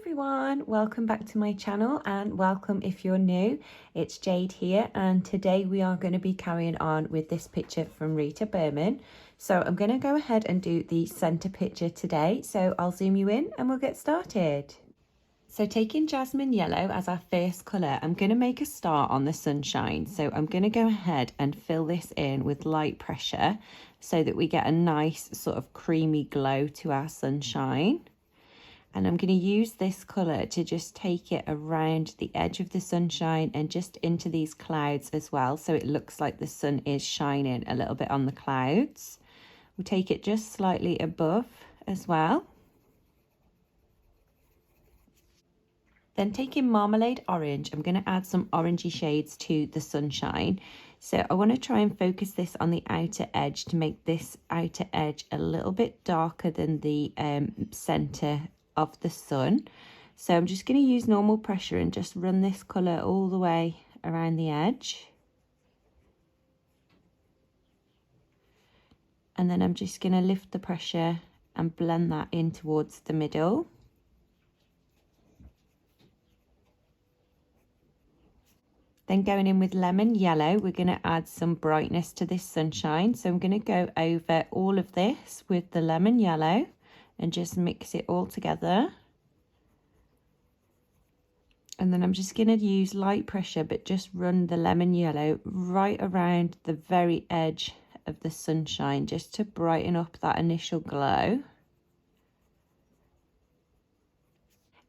everyone, welcome back to my channel and welcome if you're new. It's Jade here and today we are going to be carrying on with this picture from Rita Berman. So I'm going to go ahead and do the center picture today, so I'll zoom you in and we'll get started. So taking jasmine yellow as our first colour, I'm going to make a star on the sunshine. So I'm going to go ahead and fill this in with light pressure so that we get a nice sort of creamy glow to our sunshine. And I'm going to use this colour to just take it around the edge of the sunshine and just into these clouds as well, so it looks like the sun is shining a little bit on the clouds. We'll take it just slightly above as well. Then taking marmalade orange, I'm going to add some orangey shades to the sunshine. So I want to try and focus this on the outer edge to make this outer edge a little bit darker than the centre of the sun. So I'm just going to use normal pressure and just run this colour all the way around the edge. And then I'm just going to lift the pressure and blend that in towards the middle. Then going in with lemon yellow, we're going to add some brightness to this sunshine. So I'm going to go over all of this with the lemon yellow and just mix it all together. And then I'm just going to use light pressure, but just run the lemon yellow right around the very edge of the sunshine, just to brighten up that initial glow.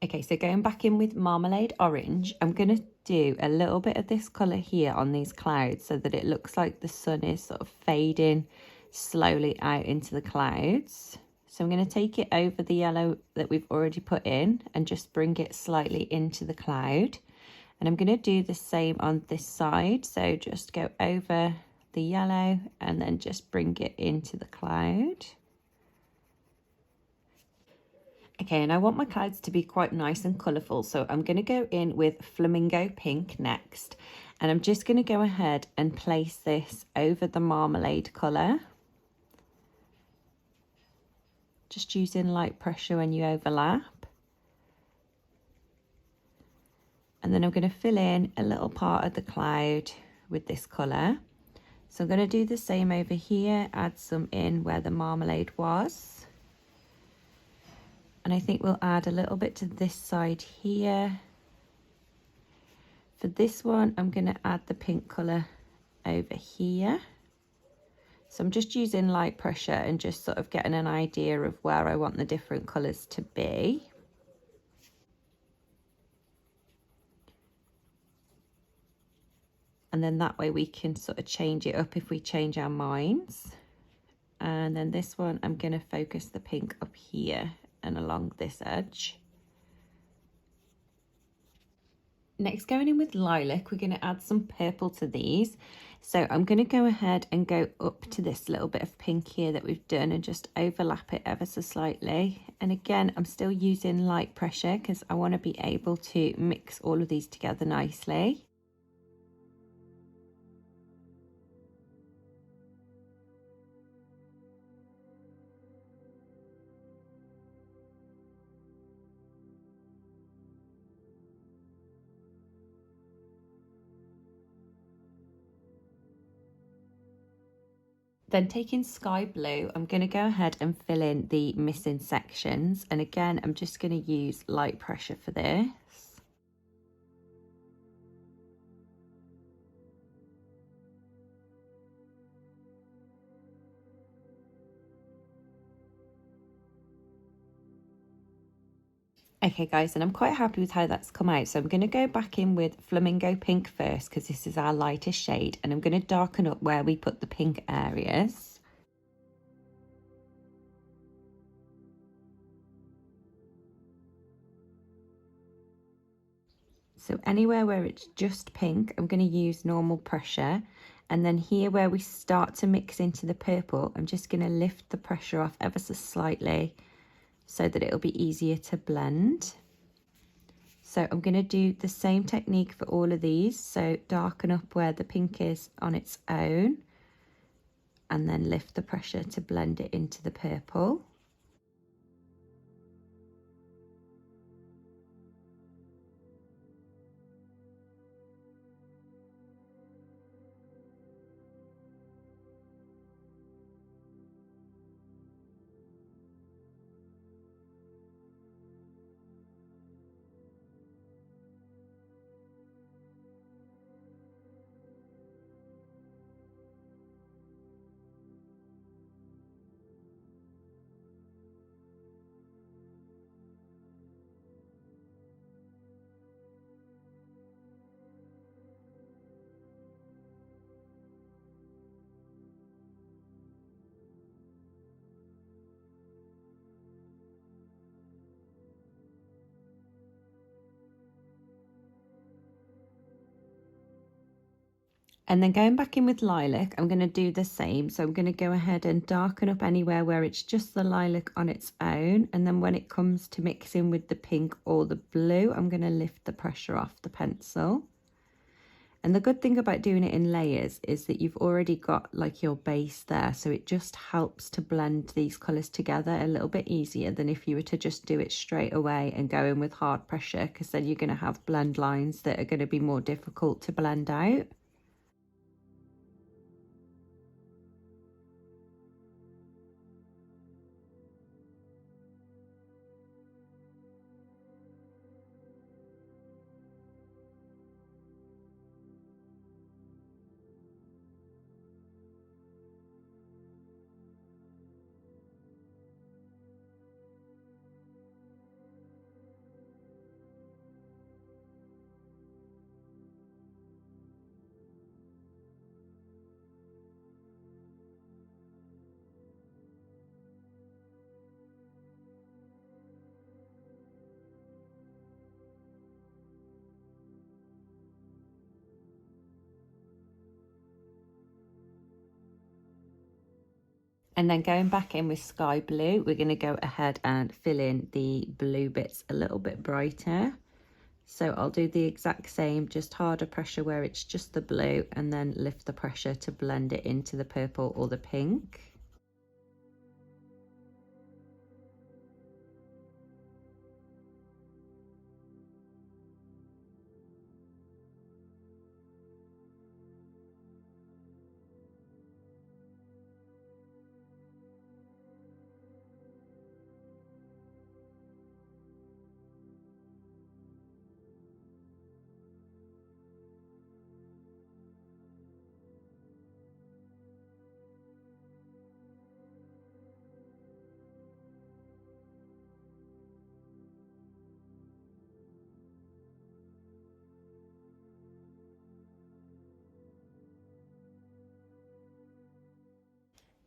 Okay, so going back in with marmalade orange, I'm going to do a little bit of this colour here on these clouds so that it looks like the sun is sort of fading slowly out into the clouds. So I'm going to take it over the yellow that we've already put in and just bring it slightly into the cloud. And I'm going to do the same on this side. So just go over the yellow and then just bring it into the cloud. Okay, and I want my clouds to be quite nice and colourful, so I'm going to go in with Flamingo Pink next. And I'm just going to go ahead and place this over the marmalade colour. Just using light pressure when you overlap. And then I'm going to fill in a little part of the cloud with this colour. So I'm going to do the same over here, add some in where the marmalade was. And I think we'll add a little bit to this side here. For this one, I'm going to add the pink colour over here. So I'm just using light pressure and just sort of getting an idea of where I want the different colours to be. And then that way we can sort of change it up if we change our minds. And then this one, I'm going to focus the pink up here and along this edge. Next, going in with lilac, we're going to add some purple to these. So I'm going to go ahead and go up to this little bit of pink here that we've done and just overlap it ever so slightly. And again, I'm still using light pressure because I want to be able to mix all of these together nicely. Then taking sky blue, I'm going to go ahead and fill in the missing sections. And again, I'm just going to use light pressure for this. Okay guys, and I'm quite happy with how that's come out. So I'm going to go back in with Flamingo Pink first because this is our lightest shade. And I'm going to darken up where we put the pink areas. So anywhere where it's just pink, I'm going to use normal pressure. And then here where we start to mix into the purple, I'm just going to lift the pressure off ever so slightly so that it'll be easier to blend. So I'm going to do the same technique for all of these. So darken up where the pink is on its own and then lift the pressure to blend it into the purple. And then going back in with lilac, I'm going to do the same. So I'm going to go ahead and darken up anywhere where it's just the lilac on its own. And then when it comes to mixing with the pink or the blue, I'm going to lift the pressure off the pencil. And the good thing about doing it in layers is that you've already got like your base there. So it just helps to blend these colours together a little bit easier than if you were to just do it straight away and go in with hard pressure, because then you're going to have blend lines that are going to be more difficult to blend out. And then going back in with sky blue, we're going to go ahead and fill in the blue bits a little bit brighter. So I'll do the exact same, just harder pressure where it's just the blue, and then lift the pressure to blend it into the purple or the pink.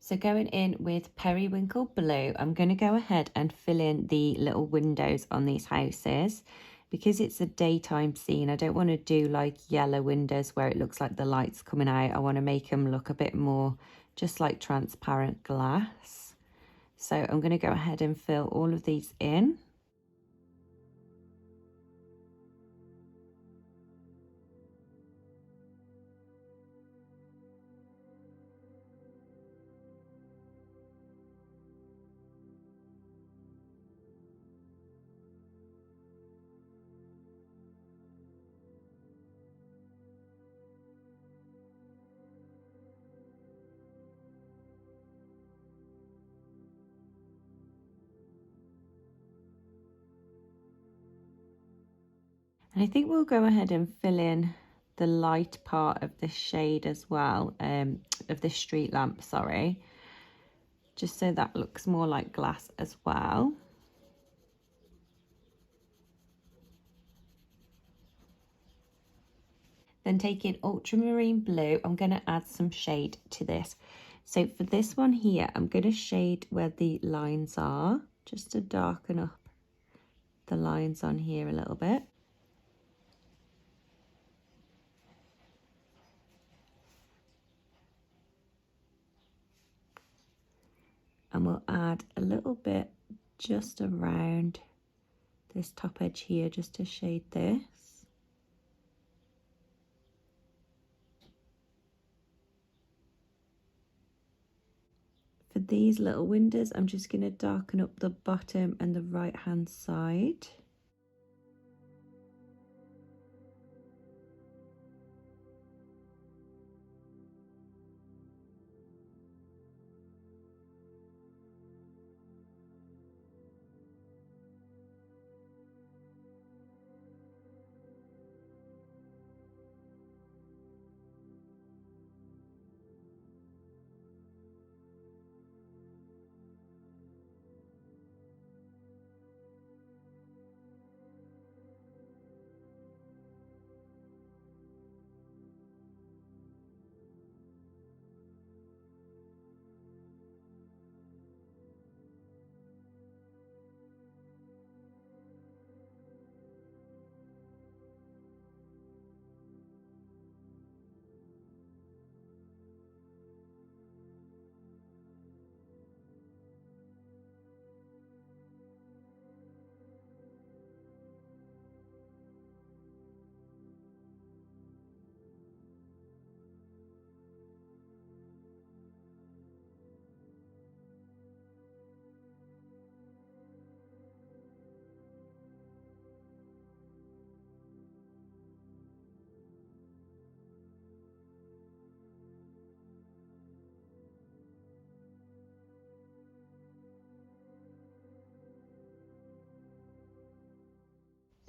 So going in with periwinkle blue, I'm going to go ahead and fill in the little windows on these houses. Because it's a daytime scene, I don't want to do like yellow windows where it looks like the light's coming out. I want to make them look a bit more just like transparent glass. So I'm going to go ahead and fill all of these in. And I think we'll go ahead and fill in the light part of this shade as well, of this street lamp, sorry. Just so that looks more like glass as well. Then taking ultramarine blue, I'm going to add some shade to this. So for this one here, I'm going to shade where the lines are, just to darken up the lines on here a little bit. And we'll add a little bit just around this top edge here, just to shade this. For these little windows, I'm just going to darken up the bottom and the right hand side.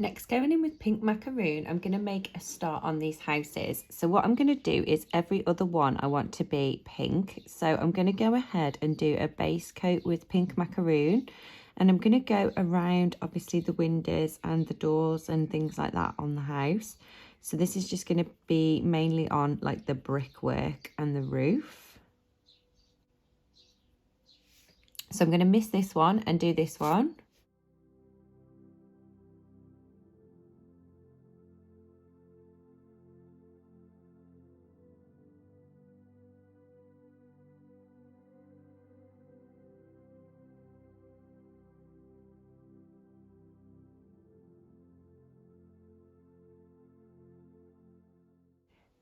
Next, going in with pink macaroon, I'm going to make a start on these houses. So what I'm going to do is every other one I want to be pink. So I'm going to go ahead and do a base coat with pink macaroon. And I'm going to go around, obviously, the windows and the doors and things like that on the house. So this is just going to be mainly on like the brickwork and the roof. So I'm going to miss this one and do this one.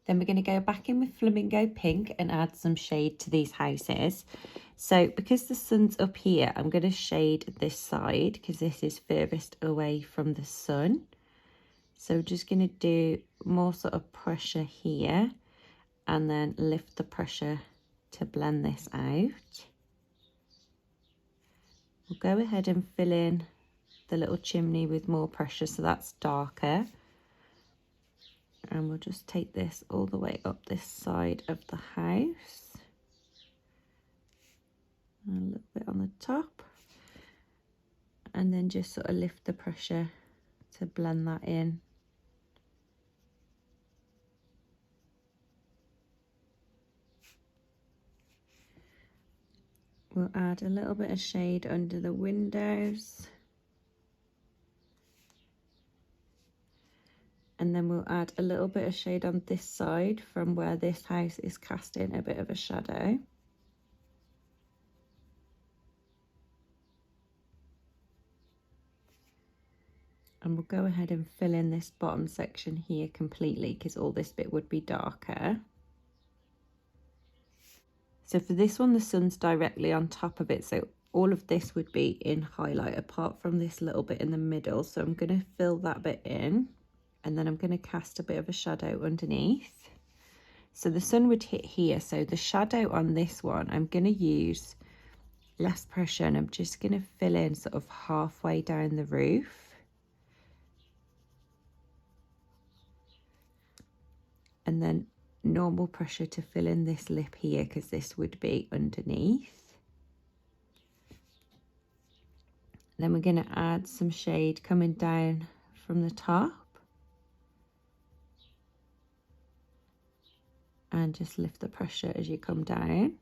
Then we're going to go back in with Flamingo Pink and add some shade to these houses. So because the sun's up here, I'm going to shade this side because this is furthest away from the sun. So just going to do more sort of pressure here and then lift the pressure to blend this out. We'll go ahead and fill in the little chimney with more pressure, so that's darker. And we'll just take this all the way up this side of the house. And a little bit on the top. And then just sort of lift the pressure to blend that in. We'll add a little bit of shade under the windows. And then we'll add a little bit of shade on this side from where this house is casting a bit of a shadow. And we'll go ahead and fill in this bottom section here completely because all this bit would be darker. So for this one, the sun's directly on top of it. So all of this would be in highlight apart from this little bit in the middle. So I'm going to fill that bit in. And then I'm going to cast a bit of a shadow underneath. So the sun would hit here. So the shadow on this one, I'm going to use less pressure and I'm just going to fill in sort of halfway down the roof. And then normal pressure to fill in this lip here because this would be underneath. Then we're going to add some shade coming down from the top. And just lift the pressure as you come down.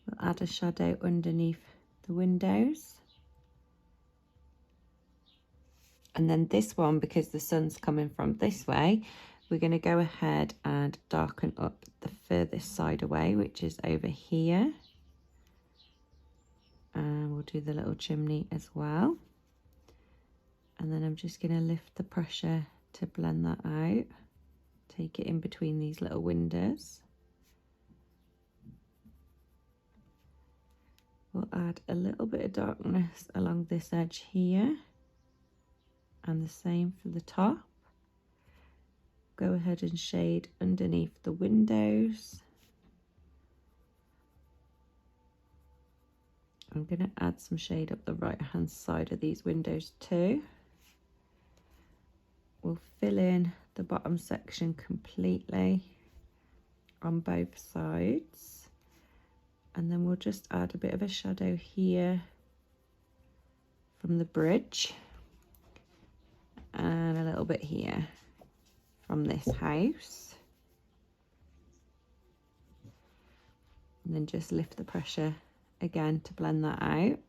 We'll add a shadow underneath the windows. And then this one, because the sun's coming from this way, we're going to go ahead and darken up the furthest side away, which is over here. And we'll do the little chimney as well. And then I'm just going to lift the pressure to blend that out. Take it in between these little windows. We'll add a little bit of darkness along this edge here. And the same for the top. Go ahead and shade underneath the windows. I'm going to add some shade up the right hand side of these windows too. We'll fill in the bottom section completely on both sides. And then we'll just add a bit of a shadow here from the bridge. And a little bit here from this house. And then just lift the pressure again to blend that out.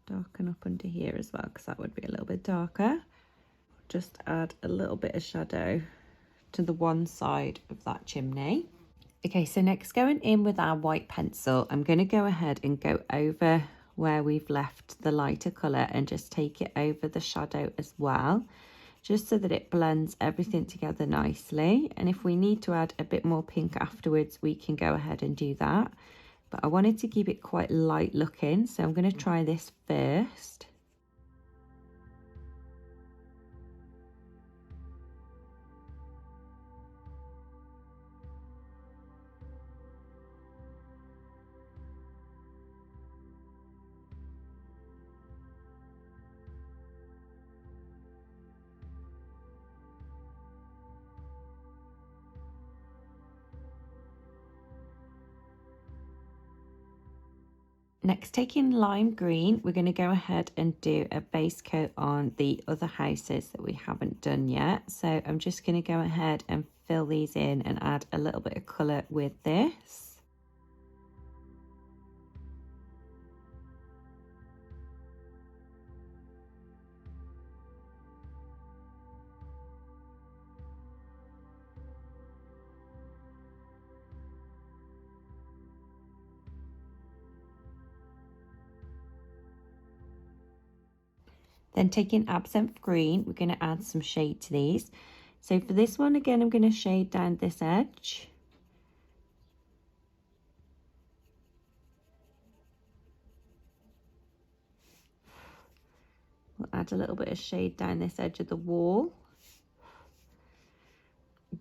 Darken up under here as well because that would be a little bit darker. Just add a little bit of shadow to the one side of that chimney. Okay, so next, going in with our white pencil, I'm going to go ahead and go over where we've left the lighter colour and just take it over the shadow as well, just so that it blends everything together nicely. And if we need to add a bit more pink afterwards, we can go ahead and do that. But I wanted to keep it quite light looking, so I'm going to try this first. Next, taking lime green, we're going to go ahead and do a base coat on the other houses that we haven't done yet. So I'm just going to go ahead and fill these in and add a little bit of colour with this. Then taking absinthe green, we're going to add some shade to these. So for this one, again, I'm going to shade down this edge. We'll add a little bit of shade down this edge of the wall.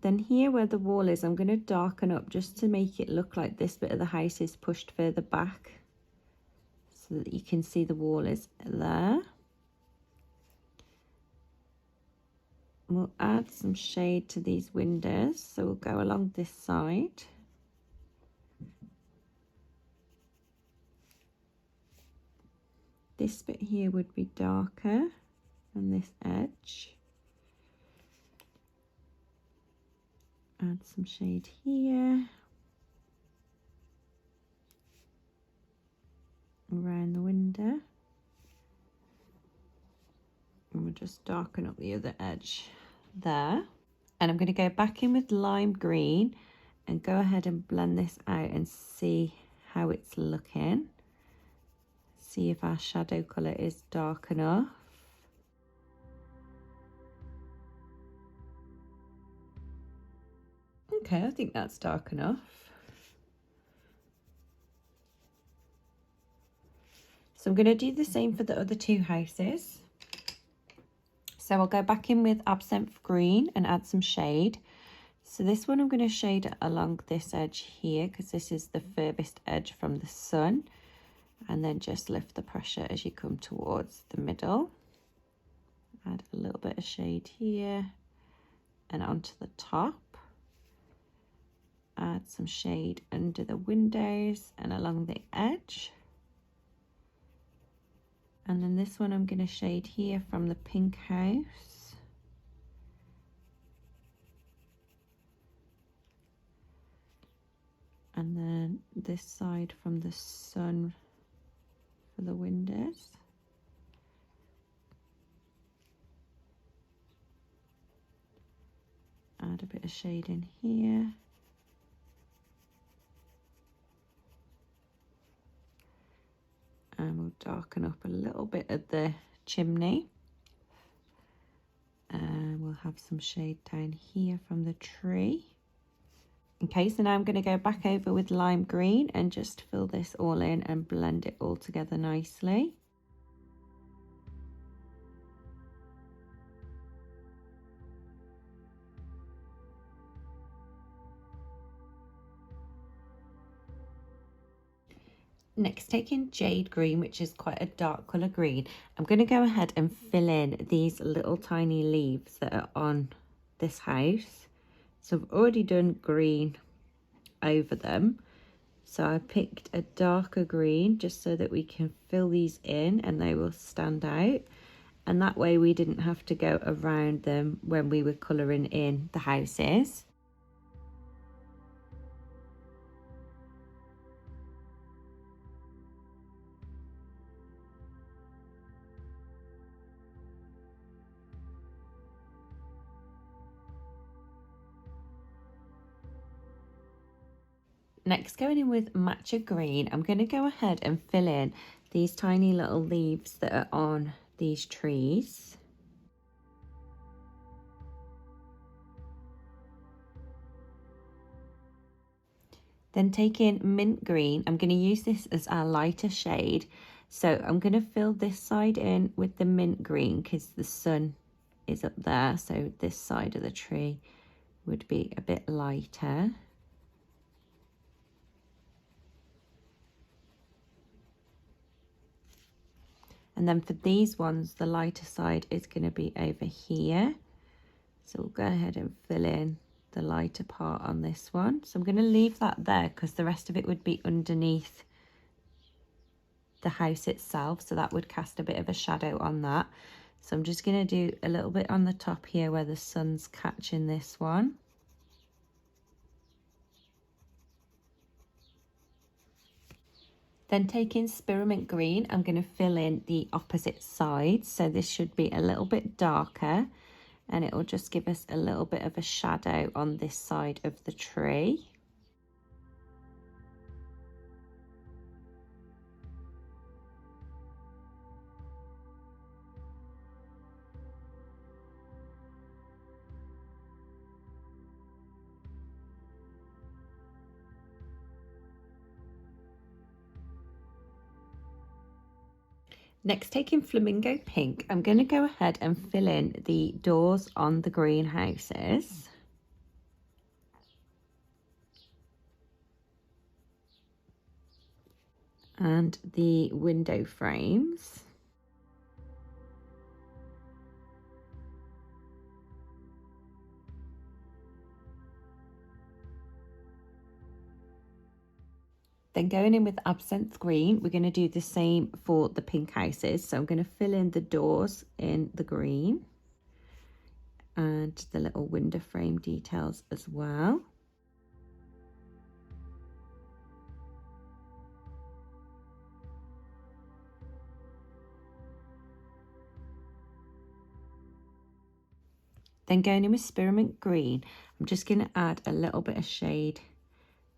Then here where the wall is, I'm going to darken up just to make it look like this bit of the house is pushed further back, so that you can see the wall is there. We'll add some shade to these windows, so we'll go along this side. This bit here would be darker than this edge. Add some shade here. Around the window. And we'll just darken up the other edge there. And I'm going to go back in with lime green and go ahead and blend this out and see how it's looking. See if our shadow colour is dark enough. Okay, I think that's dark enough. So I'm going to do the same for the other two houses. So I'll go back in with absinthe green and add some shade. So this one I'm going to shade along this edge here because this is the furthest edge from the sun. And then just lift the pressure as you come towards the middle. Add a little bit of shade here and onto the top. Add some shade under the windows and along the edge. And then this one I'm going to shade here from the pink house. And then this side from the sun for the windows. Add a bit of shade in here. And we'll darken up a little bit of the chimney. And we'll have some shade down here from the tree. Okay, so now I'm going to go back over with lime green and just fill this all in and blend it all together nicely. Next, taking jade green, which is quite a dark colour green, I'm going to go ahead and fill in these little tiny leaves that are on this house. So I've already done green over them. So I picked a darker green just so that we can fill these in and they will stand out. And that way we didn't have to go around them when we were colouring in the houses. Next, going in with matcha green, I'm going to go ahead and fill in these tiny little leaves that are on these trees. Then taking mint green, I'm going to use this as our lighter shade. So I'm going to fill this side in with the mint green because the sun is up there. So this side of the tree would be a bit lighter. And then for these ones, the lighter side is going to be over here. So we'll go ahead and fill in the lighter part on this one. So I'm going to leave that there because the rest of it would be underneath the house itself, so that would cast a bit of a shadow on that. So I'm just going to do a little bit on the top here where the sun's catching this one. Then taking spearmint green, I'm going to fill in the opposite side. So this should be a little bit darker, and it will just give us a little bit of a shadow on this side of the tree. Next, taking Flamingo Pink, I'm going to go ahead and fill in the doors on the greenhouses. And the window frames. Then going in with absinthe green, we're going to do the same for the pink houses. So I'm going to fill in the doors in the green and the little window frame details as well. Then going in with spearmint green, I'm just going to add a little bit of shade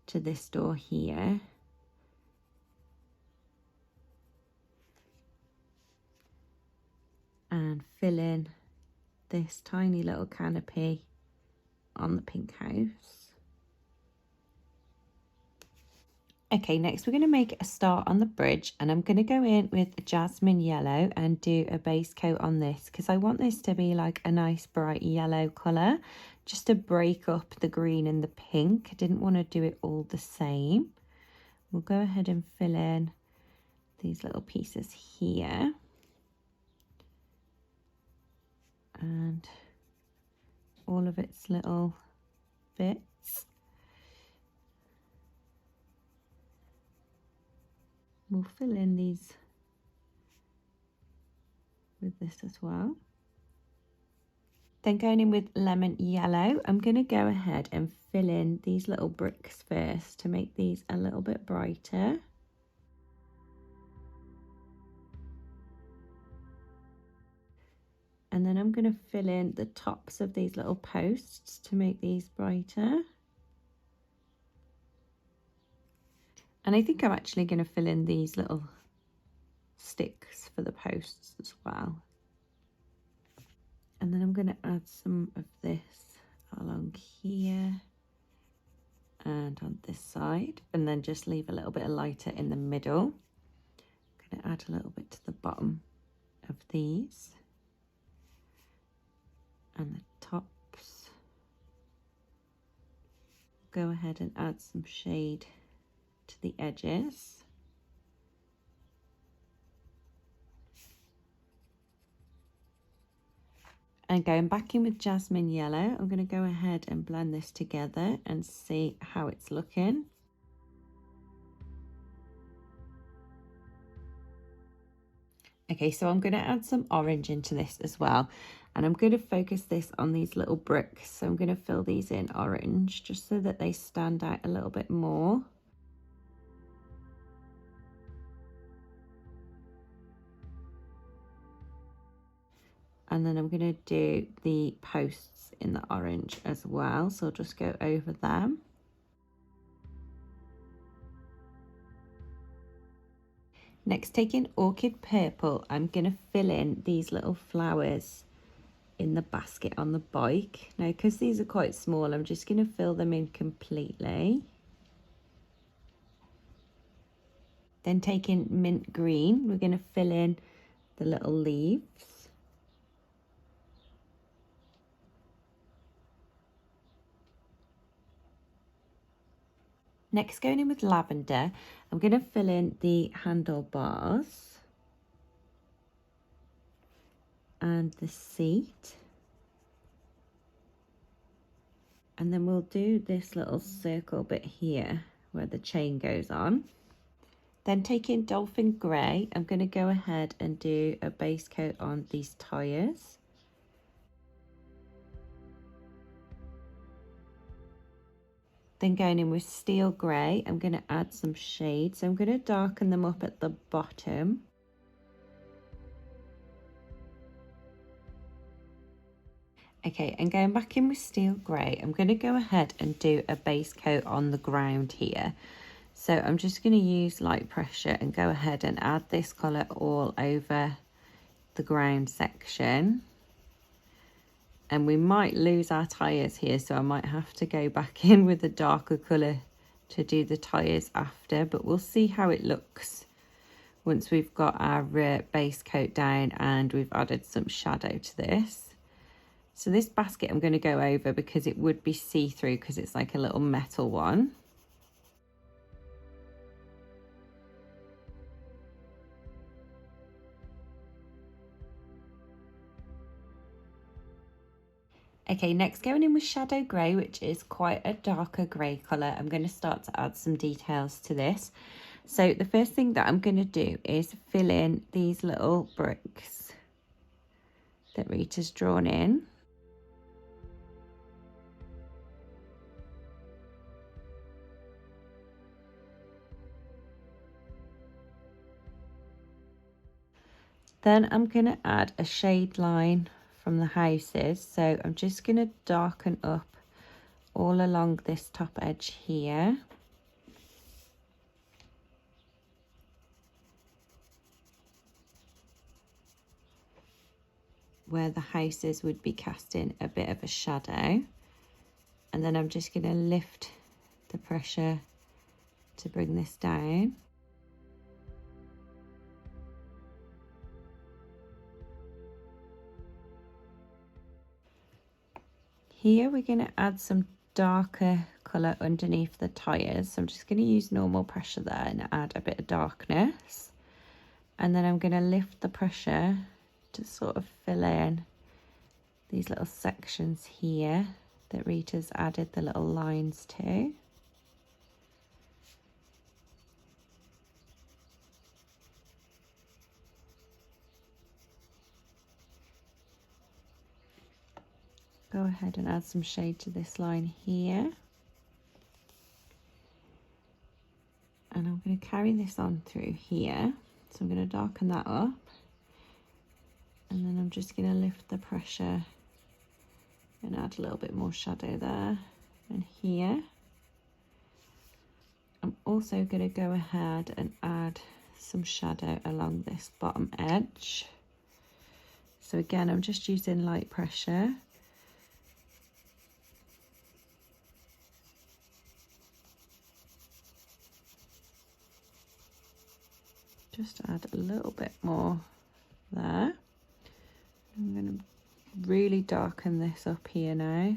to this door here. And fill in this tiny little canopy on the pink house. Okay, next we're going to make a start on the bridge, and I'm going to go in with jasmine yellow and do a base coat on this because I want this to be like a nice bright yellow colour, just to break up the green and the pink. I didn't want to do it all the same. We'll go ahead and fill in these little pieces here. And all of its little bits. We'll fill in these with this as well. Then going in with lemon yellow, I'm going to go ahead and fill in these little bricks first to make these a little bit brighter. And then I'm going to fill in the tops of these little posts to make these brighter. And I think I'm actually going to fill in these little sticks for the posts as well. And then I'm going to add some of this along here and on this side, and then just leave a little bit of lighter in the middle. I'm going to add a little bit to the bottom of these and the tops. Go ahead and add some shade to the edges. And going back in with jasmine yellow, I'm going to go ahead and blend this together and see how it's looking. Okay, so I'm going to add some orange into this as well. And I'm going to focus this on these little bricks. So I'm going to fill these in orange just so that they stand out a little bit more. And then I'm going to do the posts in the orange as well. So I'll just go over them. Next, taking orchid purple, I'm going to fill in these little flowers in the basket on the bike. Now, because these are quite small, I'm just going to fill them in completely. Then taking mint green, we're going to fill in the little leaves. Next, going in with lavender, I'm going to fill in the handlebars and the seat. And then we'll do this little circle bit here where the chain goes on. Then taking Dolphin Grey, I'm going to go ahead and do a base coat on these tyres. Then going in with Steel Grey, I'm going to add some shades. So I'm going to darken them up at the bottom. Okay, and going back in with Steel Grey, I'm going to go ahead and do a base coat on the ground here. So I'm just going to use light pressure and go ahead and add this colour all over the ground section. And we might lose our tyres here, so I might have to go back in with a darker colour to do the tyres after, but we'll see how it looks once we've got our base coat down and we've added some shadow to this. So this basket I'm going to go over because it would be see-through because it's like a little metal one. Okay, next going in with Shadow Grey, which is quite a darker grey colour. I'm going to start to add some details to this. So the first thing that I'm going to do is fill in these little bricks that Rita's drawn in. Then I'm going to add a shade line from the houses. So I'm just going to darken up all along this top edge here. Where the houses would be casting a bit of a shadow. And then I'm just going to lift the pressure to bring this down. Here we're going to add some darker colour underneath the tyres. So I'm just going to use normal pressure there and add a bit of darkness. And then I'm going to lift the pressure to sort of fill in these little sections here that Rita's added the little lines to. Go ahead and add some shade to this line here. And I'm going to carry this on through here. So I'm going to darken that up. And then I'm just going to lift the pressure and add a little bit more shadow there and here. I'm also going to go ahead and add some shadow along this bottom edge. So again, I'm just using light pressure. Just add a little bit more there. I'm going to really darken this up here now.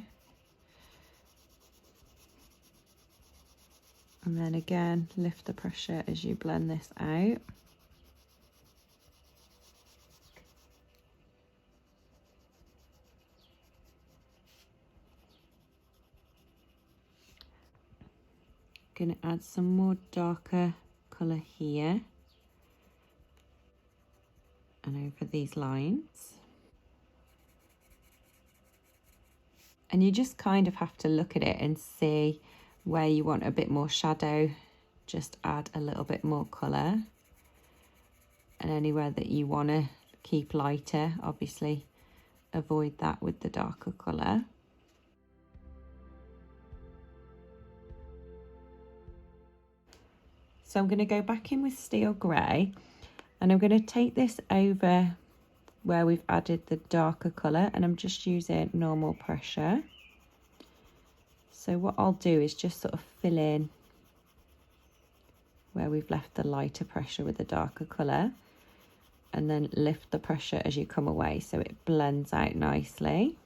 And then again, lift the pressure as you blend this out. Going to add some more darker colour here and over these lines. And you just kind of have to look at it and see where you want a bit more shadow, just add a little bit more colour. And anywhere that you want to keep lighter, obviously avoid that with the darker colour. So I'm going to go back in with Steel Grey and I'm going to take this over where we've added the darker colour and I'm just using normal pressure. So what I'll do is just sort of fill in where we've left the lighter pressure with the darker colour and then lift the pressure as you come away so it blends out nicely.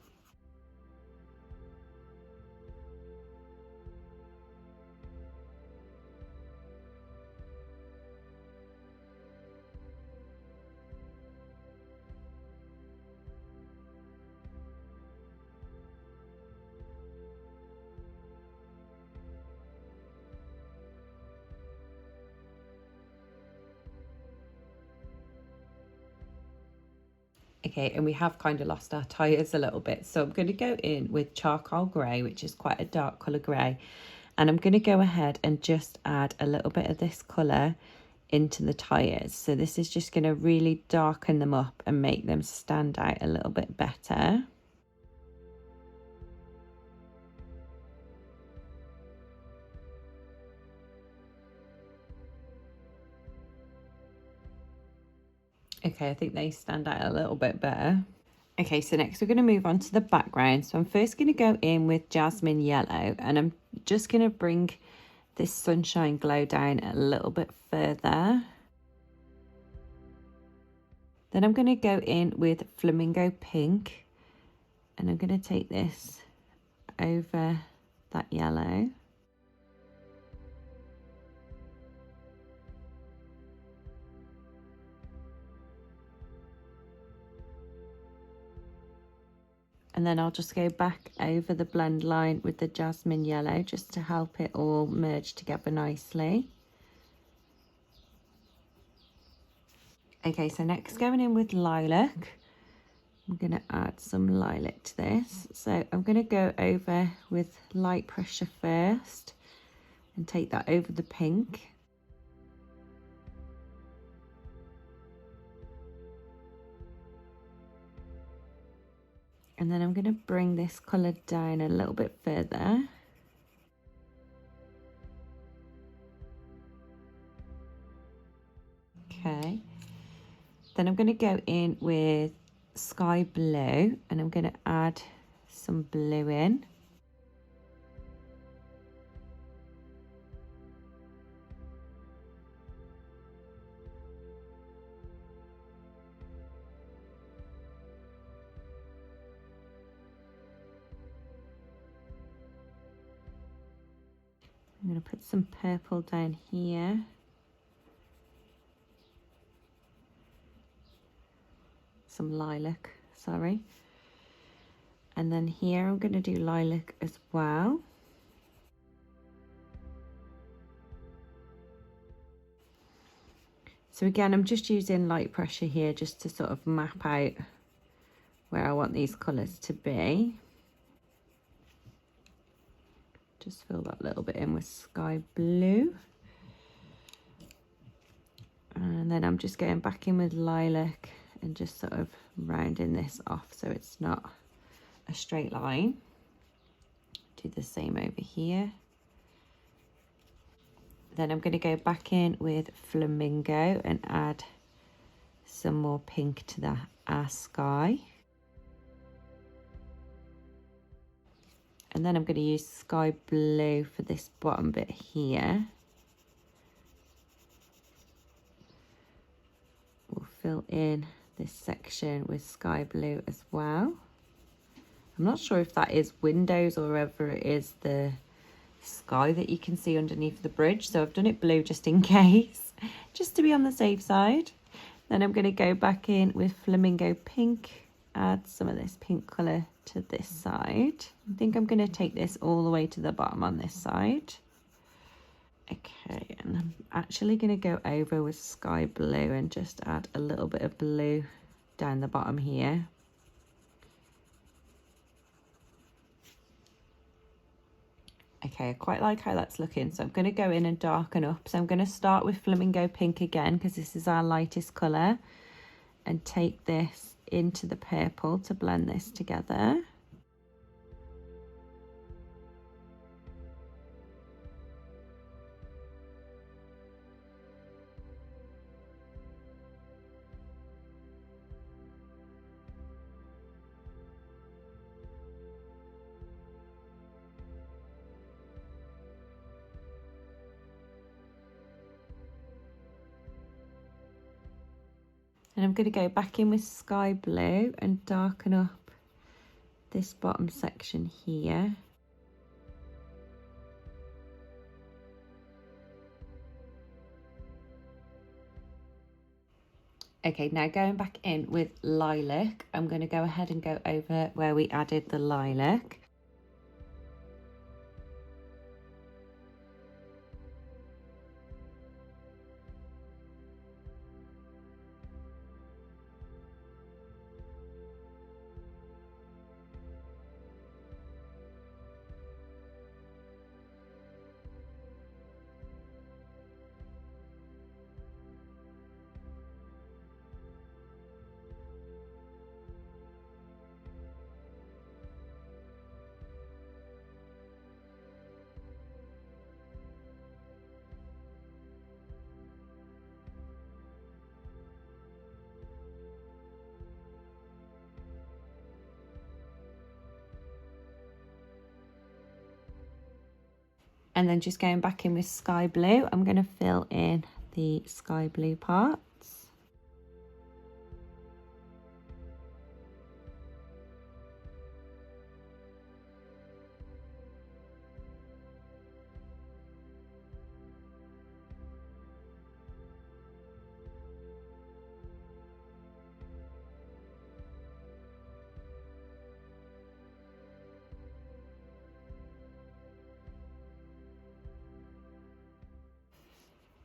Okay, and we have kind of lost our tyres a little bit. So I'm going to go in with charcoal grey, which is quite a dark colour grey. And I'm going to go ahead and just add a little bit of this colour into the tyres. So this is just going to really darken them up and make them stand out a little bit better. Okay, I think they stand out a little bit better. Okay, so next we're going to move on to the background. So I'm first going to go in with jasmine yellow, and I'm just going to bring this sunshine glow down a little bit further. Then I'm going to go in with flamingo pink, and I'm going to take this over that yellow. And then I'll just go back over the blend line with the jasmine yellow just to help it all merge together nicely. Okay, so next going in with lilac. I'm going to add some lilac to this. So I'm going to go over with light pressure first and take that over the pink. And then I'm going to bring this colour down a little bit further. Okay. Then I'm going to go in with sky blue, and I'm going to add some blue in. I'm going to put some purple down here. Some lilac, sorry. And then here I'm going to do lilac as well. So again, I'm just using light pressure here just to sort of map out where I want these colours to be. Just fill that little bit in with sky blue. And then I'm just going back in with lilac and just sort of rounding this off so it's not a straight line. Do the same over here. Then I'm going to go back in with flamingo and add some more pink to our sky. And then I'm going to use sky blue for this bottom bit here. We'll fill in this section with sky blue as well. I'm not sure if that is windows or whether it is the sky that you can see underneath the bridge. So I've done it blue just in case, just to be on the safe side. Then I'm going to go back in with flamingo pink, add some of this pink colour to this side. I think I'm going to take this all the way to the bottom on this side. Okay, and I'm actually going to go over with sky blue and just add a little bit of blue down the bottom here. Okay, I quite like how that's looking, so I'm going to go in and darken up. So I'm going to start with flamingo pink again because this is our lightest colour, and take this into the purple to blend this together. And I'm going to go back in with sky blue and darken up this bottom section here. Okay, now going back in with lilac, I'm going to go ahead and go over where we added the lilac. And then just going back in with sky blue, I'm going to fill in the sky blue parts.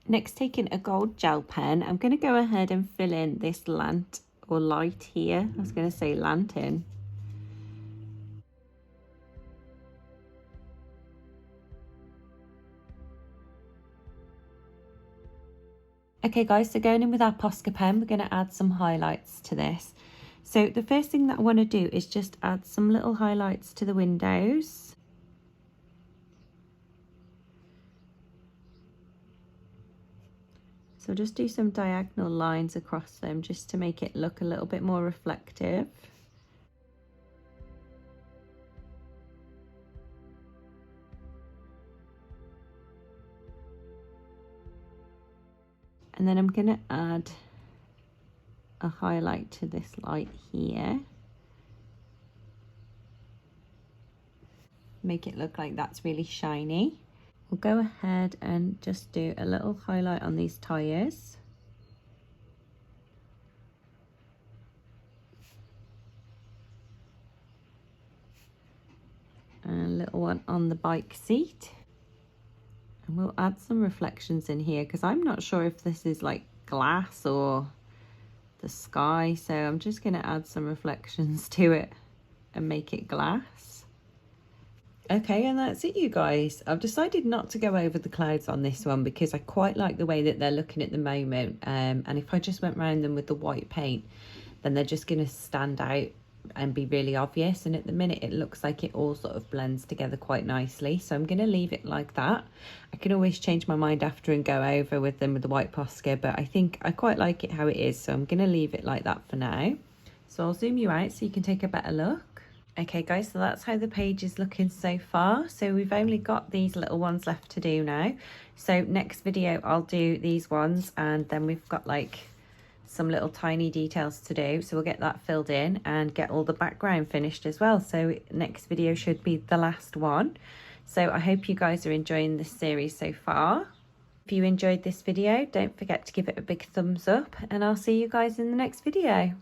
Next, taking a gold gel pen, I'm going to go ahead and fill in this light here. I was going to say lantern. Okay guys, so going in with our Posca pen, we're going to add some highlights to this. So the first thing that I want to do is just add some little highlights to the windows. So just do some diagonal lines across them just to make it look a little bit more reflective. And then I'm going to add a highlight to this light here. Make it look like that's really shiny. We'll go ahead and just do a little highlight on these tyres. And a little one on the bike seat. And we'll add some reflections in here because I'm not sure if this is like glass or the sky. So I'm just going to add some reflections to it and make it glass. Okay, and that's it, you guys. I've decided not to go over the clouds on this one because I quite like the way that they're looking at the moment. And if I just went around them with the white paint, then they're just going to stand out and be really obvious. And at the minute, it looks like it all sort of blends together quite nicely. So I'm going to leave it like that. I can always change my mind after and go over with them with the white Posca, but I think I quite like it how it is. So I'm going to leave it like that for now. So I'll zoom you out so you can take a better look. Okay guys, so that's how the page is looking so far. So we've only got these little ones left to do now. So next video I'll do these ones, and then we've got like some little tiny details to do. So we'll get that filled in and get all the background finished as well. So next video should be the last one. So I hope you guys are enjoying this series so far. If you enjoyed this video, don't forget to give it a big thumbs up, and I'll see you guys in the next video.